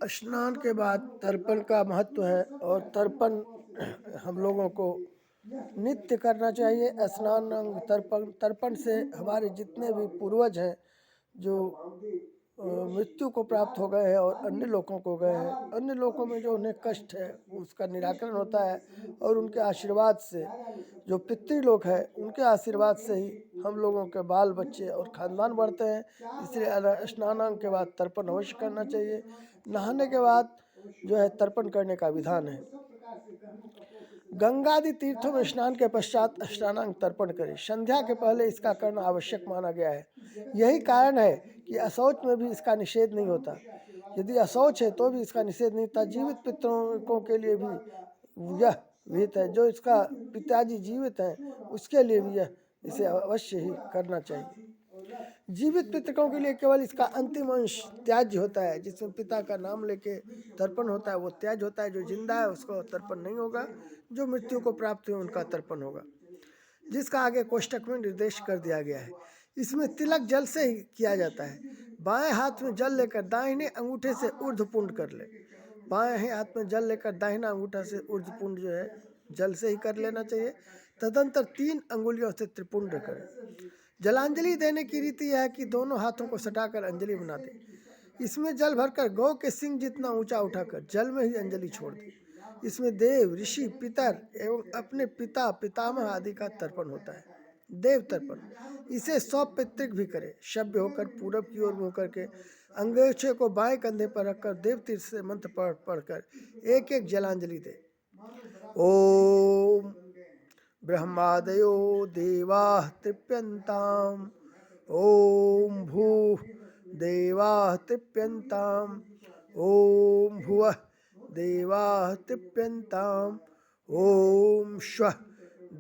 स्नान के बाद तर्पण का महत्व है और तर्पण हम लोगों को नित्य करना चाहिए। स्नान अंग तर्पण तर्पण से हमारे जितने भी पूर्वज हैं जो मृत्यु को प्राप्त हो गए हैं और अन्य लोगों को गए हैं, अन्य लोगों में जो उन्हें कष्ट है उसका निराकरण होता है और उनके आशीर्वाद से जो पितृलोक है उनके आशीर्वाद से ही हम लोगों के बाल बच्चे और खानदान बढ़ते हैं। इसलिए स्नानांग के बाद तर्पण अवश्य करना चाहिए। नहाने के बाद जो है तर्पण करने का विधान है। गंगादि तीर्थों में स्नान के पश्चात स्नानांग तर्पण करें। संध्या के पहले इसका करना आवश्यक माना गया है। यही कारण है कि अशौच में भी इसका निषेध नहीं होता। यदि अशौच है तो भी इसका निषेध नहीं था। जीवित पितरों के लिए भी यह विहित है। जो इसका पिताजी जीवित हैं उसके लिए भी यह इसे अवश्य ही करना चाहिए। जीवित पितरों के लिए केवल इसका अंतिम अंश त्याज्य होता है, जिसमें पिता का नाम लेके तर्पण होता है वो त्याज्य होता है। जो जिंदा है उसको तर्पण नहीं होगा, जो मृत्यु को प्राप्त हुए उनका तर्पण होगा, जिसका आगे कोष्टक में निर्देश कर दिया गया है। इसमें तिलक जल से ही किया जाता है। बाएं हाथ में जल लेकर दाहिने अंगूठे से ऊर्ध्वपुंड कर ले। बाएं हाथ में जल लेकर दाहिना अंगूठा से ऊर्ध्वपुंड जो है जल से ही कर लेना चाहिए। तदंतर 3 अंगुलियों से त्रिपुंड करें। जलांजलि देने की रीति यह है कि दोनों हाथों को सटाकर अंजलि बना दे। इसमें जल भरकर गौ के सिंग जितना ऊंचा उठाकर जल में ही अंजलि छोड़ दे। इसमें देव, ऋषि, पितर एवं अपने पिता, पितामह आदि का तर्पण होता है। देव तर्पण इसे 100 पैतृक भी करे। सभ्य होकर पूरब की ओर मुँह करके अंगूठे को बाएं कंधे पर रखकर देव तीर्थ से मंत्र पढ़कर एक एक जलांजलि दे। ओम ब्रह्मादयो देवाः तृप्यन्ताम्। ओम भूः देवाः तृप्यन्ताम्। ओम भुवः देवाः तृप्यन्ताम्। ओम श्वः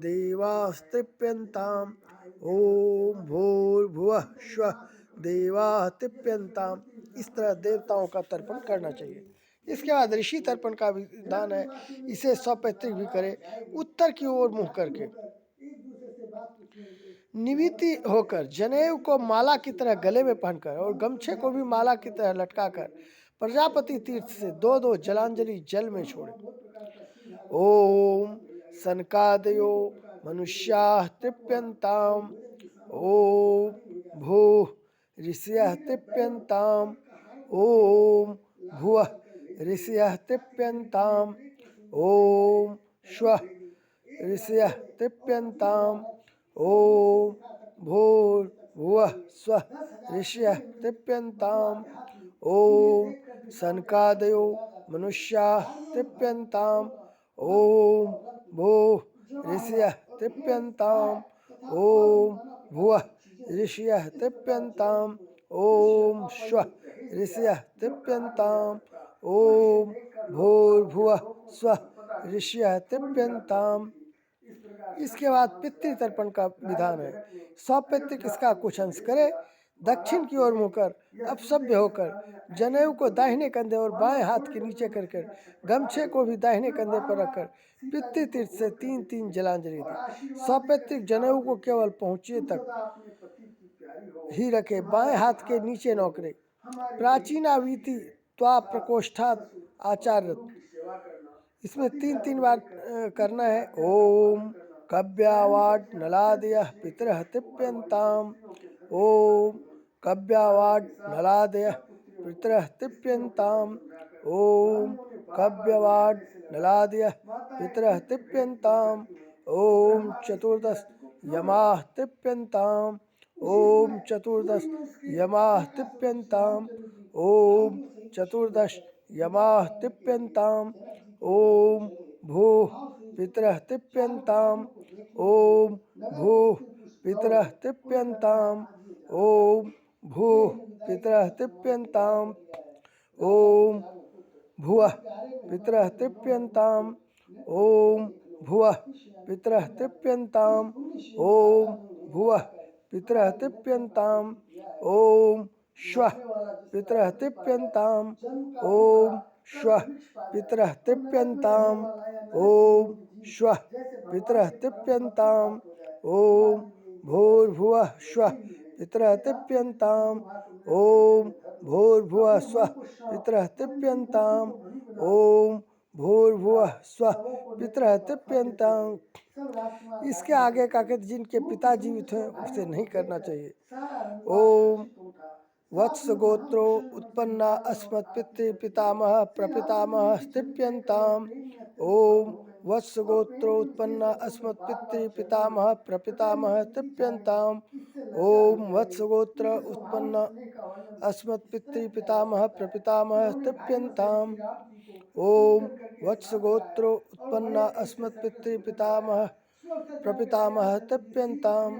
देवाः तृप्यन्ताम्। ओम भूर्भुवः श्वः देवाः तृप्यन्ताम्। इस तरह देवताओं का तर्पण करना चाहिए। इसके बाद ऋषि तर्पण का विधान है। इसे स्वपैतृक भी करे। उत्तर की ओर मुंह करके निविति होकर जनेऊ को माला की तरह गले में पहनकर और गमछे को भी माला की तरह लटकाकर प्रजापति तीर्थ से 2-2 जलांजलि जल में छोड़े। ओम सनकादयो मनुष्याः तृप्यन्ताम्। ओम भूः ऋषयः तृप्यन्ताम्। ओम भुवः ऋषयः तृप्यन्ताम्। ओम श्वः ऋषयः तृप्यन्ताम्। ओम भूर्भुवः स्वः ऋषयः तृप्यन्ताम्। ओम सनकादयो मनुष्याः तृप्यन्ताम्। ओम भूः ऋषयः तृप्यन्ताम्। ओम भुवः ऋषयः तृप्यन्ताम्। ओम श्वः ऋषयः तृप्यन्ताम्। ओम भूर्भुवः स्वः ऋषयः तृप्यन्ताम्। इसके बाद पितृतर्पण का विधान है। सौपैतृक इसका कुछ अंश करे। दक्षिण की ओर मुड़कर अपसभ्य होकर जनेऊ को दाहिने कंधे और बाएं हाथ के नीचे कर गमछे को भी दाहिने कंधे पर रखकर पितृतीर्थ से 3-3 जलांजलि दी। सौपैतृक जनेऊ को केवल पहुंचे तक ही रखे, बाएं हाथ के नीचे नौकरे। प्राचीनावीति त्वा प्रकोष्ठात आचार्य। इसमें 3-3 बार करना है। ओम कव्यावाड नलादयः पितरः तृप्यन्ताम्। ओम कव्यावाड नलादयः पितरः तृप्यन्ताम्। ओम कव्यवाड नलादयः पितरः तृप्यन्ताम्। ओम चतुर्दश यमाः तृप्यन्ताम्। ओम चतुर्दश यमाः तृप्यन्ताम्। ओम चतुर्दश यमाः तृप्यन्ताम्। ओम भूः पितरः तृप्यन्ताम्। ओम भूः पितरः तृप्यन्ताम्। ओम भूः पितरः तृप्यन्ताम्। ओम भुवः पितरः तृप्यन्ताम्। ओम भुवः पितरः तृप्यन्ताम्। ओम भुवः पितरः तृप्यन्ताम्। ओम श्वः पितरः तृप्यन्ताम्। ओम श्वः पितरः तृप्यन्ताम्। ओम श्वः पितरः तृप्यन्ताम्। ओम भूर्भुवः श्वः पितरः तृप्यन्ताम्। ओम भूर्भुवः स्वः पितरः तृप्यन्ताम्। ओम भूर्भुवः स्वः पितरः तृप्यन्ताम्। इसके आगे का कहते जिनके पिता जीवित हैं उसे नहीं करना चाहिए। ओम वत्स गोत्रो उत्पन्ना अस्मत् पितृ पितामह प्रपितामह तृप्यन्ताम्। ओम वत्स गोत्रो उत्पन्ना अस्मत् पितृ पितामह प्रपितामह तृप्यन्ताम्। ओम वत्स गोत्र उत्पन्न अस्मत् पितृ पितामह प्रपितामह तृप्यन्ताम्। ओम वत्स गोत्रो उत्पन्ना अस्मत् पितृ पितामह प्रपितामह तृप्यन्ताम्।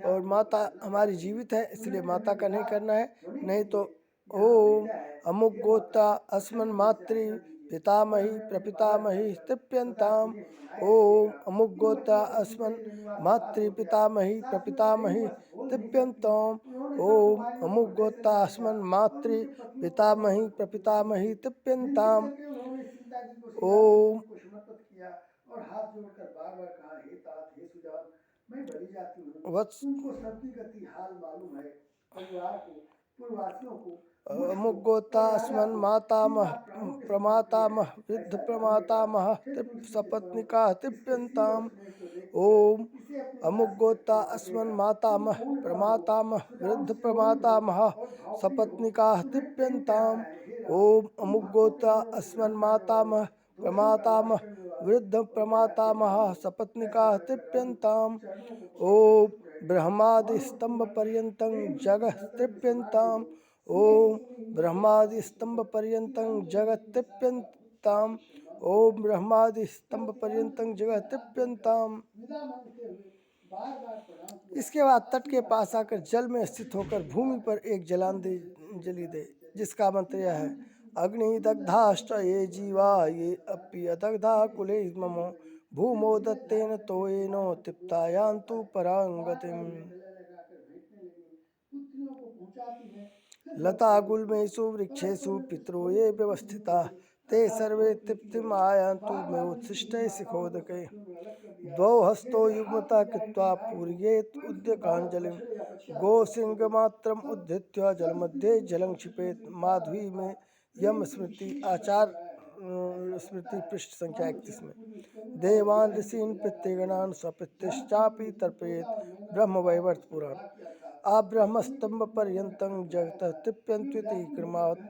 और माता हमारी जीवित है इसलिए माता का नहीं करना है, नहीं तो ओम अमुक गोत्रा अस्मन् मातृ पितामही प्रपितामही तृप्यन्ताम्। ओम अमुक गोत्रा अस्मन् मातृ पितामही प्रपितामही तृप्यन्ताम्। ओम अमुक गोत्रा अस्मन् मातृ पितामही प्रपितामही तृप्यन्ताम्। ओम और हाथ जोड़कर बार बार कहा, हे तात हे सुजान, मैं बलि जाती हूँ। उनको सबकी गति हाल मालूम है, परिवार को पूर्ववासियों को। अमुक गोता अस्मन् मातामह प्रमातामह वृद्ध प्रमातामह सपत्निका तृप्यन्ताम्। ओम अमुक गोता अस्मन् मातामह प्रमातामह वृद्ध प्रमातामह सपत्निका तृप्यन्ताम्। ओम अमुक गोता अस्मन् मातामह प्रमातामह वृद्ध प्रमातामह सपत्निका तृप्यन्ताम्। ओम ब्रह्मादि स्तंभ पर्यन्तं जगत् तृप्यन्ताम्। ओम ब्रह्मादि स्तंभ पर्यन्तं जगत् तृप्यन्ताम्। ओम ब्रह्मादि स्तंभ पर्यन्तं जगत् तृप्यन्ताम्। इसके बाद तट के पास आकर जल में स्थित होकर भूमि पर एक जलांजलि दे, जिसका मंत्र यह है, अग्नि दग्धाश्च ये जीवा ये अपि अदग्धा कुले ममो भूमो दत्तेन तोयेनो तृप्तायान्तु परांगतिम्। लता गुल्मेषु वृक्षेषु पितरो ये व्यवस्थिताः ते सर्वे तृप्तिमायान्तु मेवोत्सिष्टे शिखोदके। द्वौ हस्तौ युग्मतः कृत्वा पूरयेत् उद्यकाञ्जलिं गोसिंहमात्रम् उद्धृत्य जलमध्ये जलं क्षिपेत्। माधवी में यम स्मृति आचार स्मृति पृष्ठ संख्या 31 में। देवान् ऋषीन् पितृगणान् स्वपितृश्चापि तर्पयेत्। ब्रह्मवैवर्त पुराण। आब्रह्मस्तंभ पर्यन्तं जगतः तृप्यन्त्विति क्रमात्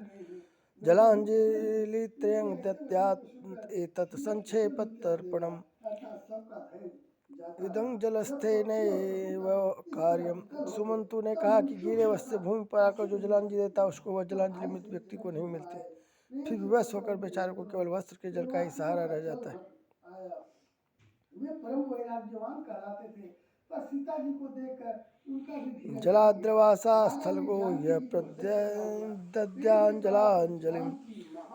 जलाञ्जलित्रयं दद्यात् एतत् संक्षेपतर्पणम्। इदं जलस्थेनैव कार्यम। सुमंतु ने कहा कि गीले वस्त्र से भूमि पर आकर जो जलांजलि देता है उसको वह जलांजलि मृत व्यक्ति को नहीं मिलती, फिर विवश होकर बेचारे को केवल वस्त्र के जल का ही सहारा रह जाता है। जलाद्रवासा स्थलगो यः प्रदद्याञ्जलाञ्जलिं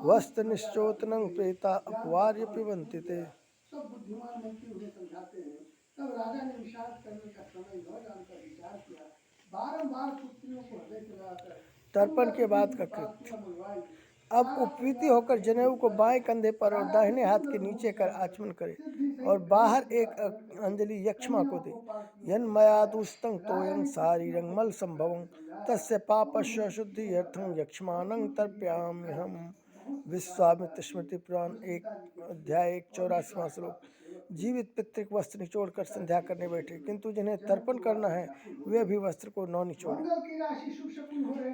वस्त्र निश्चोतनं प्रेता अपवार्य पिबन्ति ते। सब बुद्धिमान मंत्री उन्हें समझाते हैं। तब राजा ने विषाद करने का समय न जानकर विचार किया, बारंबार पुत्रियों को हृदय से लगाकर तर्पण के बाद का कृत्य। अब उपवीति होकर जनेऊ को बाएं कंधे पर और दाहिने हाथ के नीचे कर आचमन करे और बाहर एक अंजलि यक्ष्मा को दे। यन मया दुष्टं तोयं शारीरं मल संभवं तस्य पापस्य शुद्ध्यर्थं यक्ष्मानं तर्पयाम्यहम्। विश्वामित्र स्मृति पुराण 1 अध्याय 84वां श्लोक। जीवित पितृ वस्त्र निचोड़कर संध्या करने बैठे, किंतु जिन्हें तर्पण करना है वे भी वस्त्र को न निचोड़े,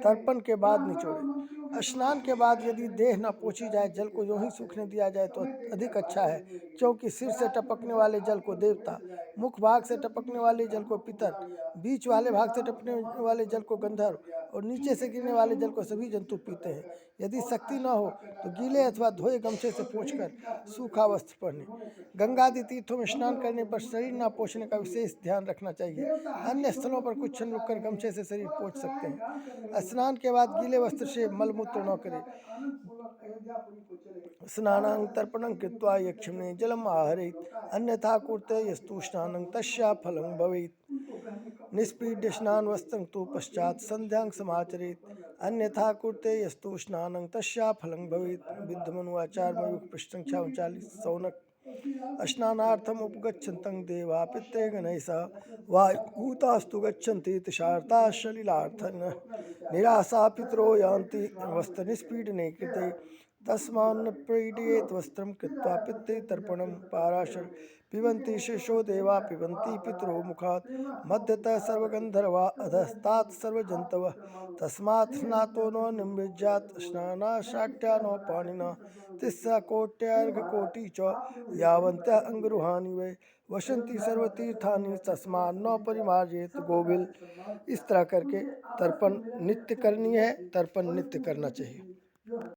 तर्पण के बाद निचोड़े। स्नान के बाद यदि देह न पोछी जाए, जल को यूं ही सूखने दिया जाए तो अधिक अच्छा है, क्योंकि सिर से टपकने वाले जल को देवता, मुख भाग से टपकने वाले जल को पितर, बीच वाले भाग से टपकने वाले जल को गंधर्व और नीचे से गिरने वाले जल को सभी जंतु पीते हैं। यदि शक्ति न हो तो गीले अथवा धोए गमछे से पोंछकर सूखा वस्त्र पहने। गंगा आदि तीर्थों में स्नान करने पर शरीर न पोंछने का विशेष ध्यान रखना चाहिए। अन्य स्थलों पर कुछ क्षण रुककर गमछे से शरीर पोंछ सकते हैं। स्नान के बाद गीले वस्त्र से मलमूत्र न करें। स्नानं तर्पणं कृत्वा यक्षिणे जलम् आहरेत्, अन्यथा कुर्ते यस्तु स्नानं तस्या फलं भवेत्। निष्पीड्य स्नान वस्त्रं तु पश्चात् संध्यां समाचरेत्, अन्यथा कुर्ते यस्तु स्नानं तस्या फलं भवेत्। विद्यमनु आचार्य पृष्ठ संख्या 39। सौनक स्नानार्थम उपगच्छन्तं देवा पित्ते गणैः सह वायुभूतास्तु गच्छन्ति तुषार्ताः सलिलार्थन निरासा पितरो यान्ति वस्त्रनिष्पीडने कृते तस्मान्न प्रीडयेत् वस्त्रं कृत्वा पित्ते तर्पणं पाराशर पिबन्ति शिशो देवा पिबन्ति पितरो मुखात् मध्यतः सर्वगन्धर्वा अधस्तात् सर्वजन्तवः तस्मात् स्नातो न निमृज्यात् स्नानाशाट्या न पाणिना तिस्सा कोट्यर्घकोटि च यावन्त्यः अङ्गरुहानि वै वसन्ति सर्वतीर्थानि तस्मात् न परिमार्जेत गोविल। इस तरह करके तर्पण नित्य करनी है, तर्पण नित्य करना चाहिए।